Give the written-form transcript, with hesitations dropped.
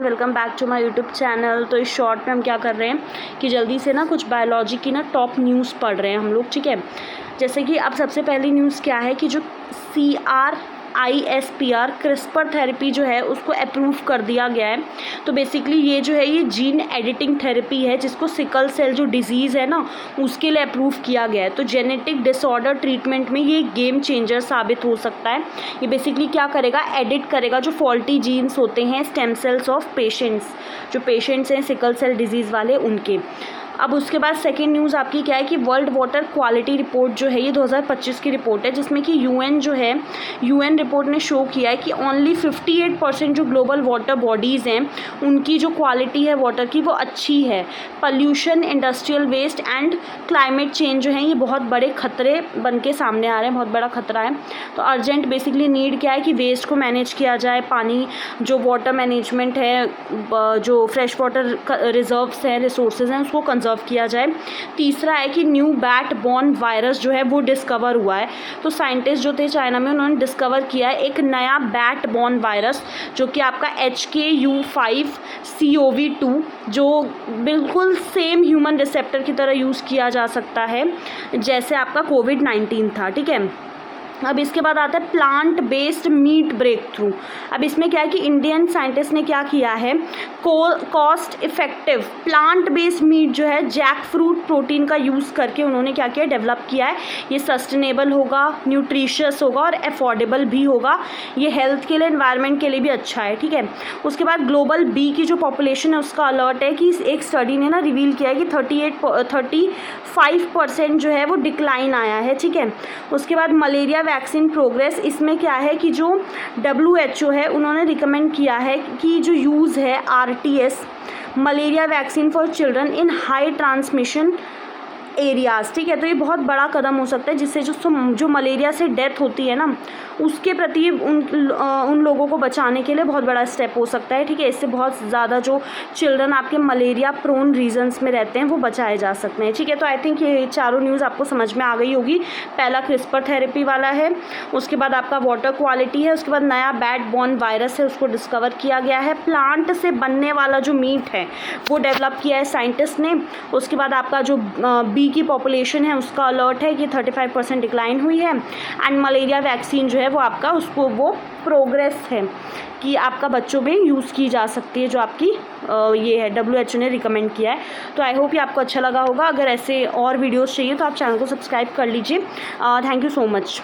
Welcome back to my YouTube channel. तो इस short में हम क्या कर रहे हैं कि जल्दी से ना कुछ बायोलॉजी की ना टॉप न्यूज़ पढ़ रहे हैं हम लोग, ठीक है। जैसे कि अब सबसे पहली न्यूज़ क्या है कि जो CRISPR क्रिस्पर थेरेपी जो है उसको अप्रूव कर दिया गया है। तो बेसिकली ये जो है ये जीन एडिटिंग थेरेपी है जिसको सिकल सेल जो डिजीज़ है ना उसके लिए अप्रूव किया गया है। तो जेनेटिक डिसऑर्डर ट्रीटमेंट में ये गेम चेंजर साबित हो सकता है। ये बेसिकली क्या करेगा, एडिट करेगा जो फॉल्टी जीन्स होते हैं स्टेम सेल्स ऑफ पेशेंट्स, जो पेशेंट्स हैं सिकल सेल डिजीज़ वाले उनके। अब उसके बाद सेकेंड न्यूज़ आपकी क्या है कि वर्ल्ड वाटर क्वालिटी रिपोर्ट जो है ये 2025 की रिपोर्ट है जिसमें कि यूएन जो है यूएन रिपोर्ट ने शो किया है कि ओनली 58% जो ग्लोबल वाटर बॉडीज़ हैं उनकी जो क्वालिटी है वाटर की वो अच्छी है। Pollution, industrial waste and climate change जो है ये बहुत बड़े खतरे बन के सामने आ रहे हैं, बहुत बड़ा खतरा है। तो अर्जेंट बेसिकली नीड क्या है कि वेस्ट को मैनेज किया जाए, पानी जो वाटर मैनेजमेंट है, जो फ्रेश वाटर रिजर्व्स हैं, रिसोर्सेज हैं उसको कंजर्व किया जाए। तीसरा है कि न्यू बैट बॉर्न वायरस जो है वो डिस्कवर हुआ है। तो साइंटिस्ट जो थे चाइना में उन्होंने डिस्कवर किया है एक नया बैट बॉर्न वायरस जो कि आपका HKU5CoV2 जो बिल्कुल सेम ह्यूमन रिसेप्टर की तरह यूज़ किया जा सकता है जैसे आपका कोविड-19 था, ठीक है। अब इसके बाद आता है plant based meat breakthrough. अब इसमें क्या है कि इंडियन साइंटिस्ट ने क्या किया है, cost effective plant based meet जो है जैक फ्रूट प्रोटीन का यूज़ करके उन्होंने क्या किया, डेवलप किया है। ये सस्टेनेबल होगा, न्यूट्रिशियस होगा और अफोर्डेबल भी होगा। ये हेल्थ के लिए, एनवायरनमेंट के लिए भी अच्छा है, ठीक है। उसके बाद ग्लोबल बी की जो पॉपुलेशन है उसका अलर्ट है कि एक स्टडी ने ना रिवील किया है कि 35% जो है वो डिक्लाइन आया है, ठीक है। उसके बाद मलेरिया वैक्सीन प्रोग्रेस, इसमें क्या है कि जो WHO है उन्होंने रिकमेंड किया है कि जो यूज़ है RTS malaria vaccine for children in high transmission areas, ठीक है। तो ये बहुत बड़ा कदम हो सकता है जिससे जो मलेरिया से डेथ होती है ना उसके प्रति उन लोगों को बचाने के लिए बहुत बड़ा स्टेप हो सकता है, ठीक है। इससे बहुत ज़्यादा जो चिल्ड्रन आपके मलेरिया प्रोन रीजन्स में रहते हैं वो बचाए जा सकते हैं, ठीक है। तो आई थिंक ये चारों न्यूज़ आपको समझ में आ गई होगी। पहला क्रिस्पर थेरेपी वाला है, उसके बाद आपका वाटर क्वालिटी है, उसके बाद नया बैट बॉर्न वायरस है उसको डिस्कवर किया गया है, प्लांट से बनने वाला जो मीट है वो डेवलप किया है साइंटिस्ट ने। उसके बाद आपका जो बी की पॉपुलेशन है उसका अलर्ट है कि 35% डिक्लाइन हुई है। एंड मलेरिया वैक्सीन जो है वो आपका उसको वो प्रोग्रेस है कि आपका बच्चों में यूज़ की जा सकती है जो आपकी ये है WHO ने रिकमेंड किया है। तो आई होप ये आपको अच्छा लगा होगा। अगर ऐसे और वीडियोस चाहिए तो आप चैनल को सब्सक्राइब कर लीजिए। Thank you so much.